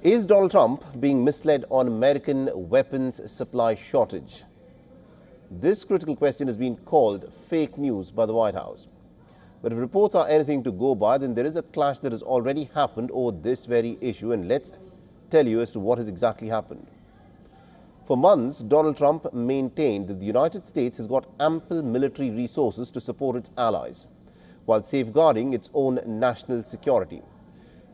Is Donald Trump being misled on American weapons supply shortage? This critical question has been called fake news by the White House. But if reports are anything to go by, then there is a clash that has already happened over this very issue, and let's tell you as to what has exactly happened. For months, Donald Trump maintained that the United States has got ample military resources to support its allies, while safeguarding its own national security.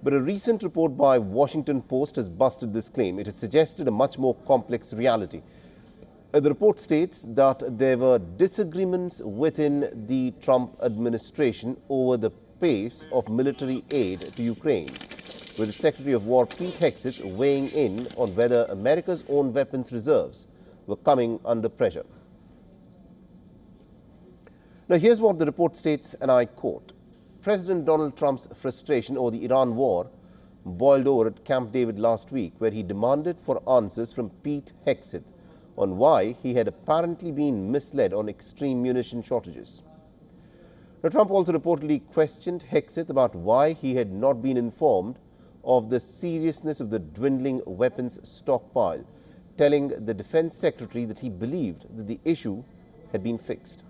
But a recent report by Washington Post has busted this claim. It has suggested a much more complex reality. The report states that there were disagreements within the Trump administration over the pace of military aid to Ukraine, with the Secretary of War Pete Hegseth weighing in on whether America's own weapons reserves were coming under pressure. Now, here's what the report states, and I quote: President Donald Trump's frustration over the Iran war boiled over at Camp David last week, where he demanded for answers from Pete Hegseth on why he had apparently been misled on extreme munition shortages. Now, Trump also reportedly questioned Hegseth about why he had not been informed of the seriousness of the dwindling weapons stockpile, telling the Defense Secretary that he believed that the issue had been fixed.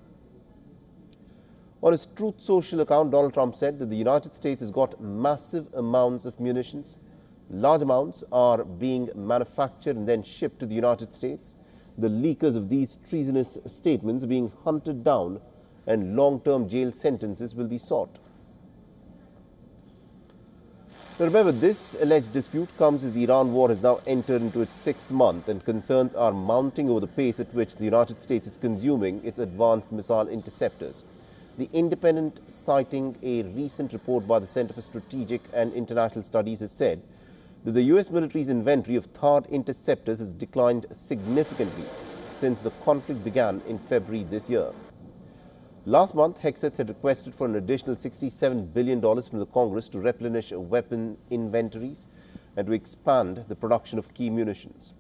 On his Truth Social account, Donald Trump said that the United States has got massive amounts of munitions. Large amounts are being manufactured and then shipped to the United States. The leakers of these treasonous statements are being hunted down, and long-term jail sentences will be sought. Now, remember, this alleged dispute comes as the Iran war has now entered into its 6th month, and concerns are mounting over the pace at which the United States is consuming its advanced missile interceptors. The Independent, citing a recent report by the Center for Strategic and International Studies, has said that the U.S. military's inventory of THAAD interceptors has declined significantly since the conflict began in February this year. Last month, Hegseth had requested for an additional $67 billion from the Congress to replenish weapon inventories and to expand the production of key munitions.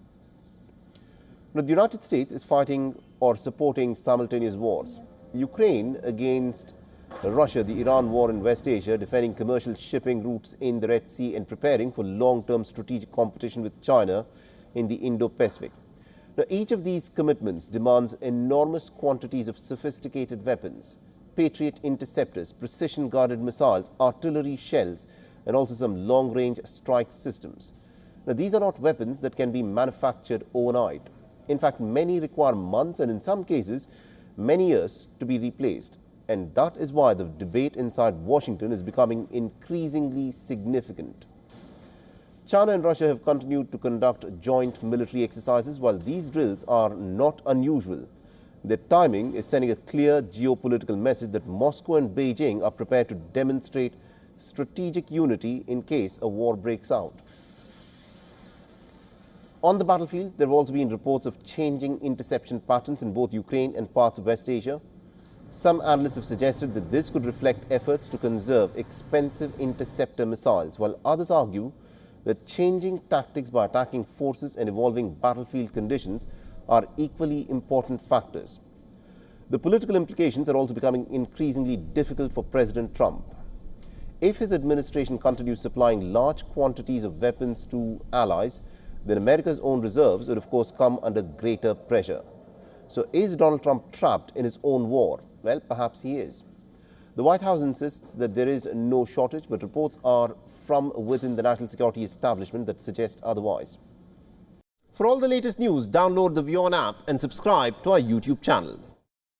Now, the United States is fighting or supporting simultaneous wars: Ukraine against Russia, the Iran war in West Asia, defending commercial shipping routes in the Red Sea, and preparing for long-term strategic competition with China in the Indo-Pacific. Now, each of these commitments demands enormous quantities of sophisticated weapons: Patriot interceptors, precision-guided missiles, artillery shells, and also some long-range strike systems. Now, these are not weapons that can be manufactured overnight. In fact, many require months and, in some cases, many years to be replaced. And that is why the debate inside Washington is becoming increasingly significant. China and Russia have continued to conduct joint military exercises. While these drills are not unusual, their timing is sending a clear geopolitical message that Moscow and Beijing are prepared to demonstrate strategic unity in case a war breaks out. On the battlefield, there have also been reports of changing interception patterns in both Ukraine and parts of West Asia. Some analysts have suggested that this could reflect efforts to conserve expensive interceptor missiles, while others argue that changing tactics by attacking forces and evolving battlefield conditions are equally important factors. The political implications are also becoming increasingly difficult for President Trump. If his administration continues supplying large quantities of weapons to allies, then America's own reserves would, of course, come under greater pressure. So is Donald Trump trapped in his own war? Well, perhaps he is. The White House insists that there is no shortage, but reports are from within the national security establishment that suggest otherwise. For all the latest news, download the WION app and subscribe to our YouTube channel.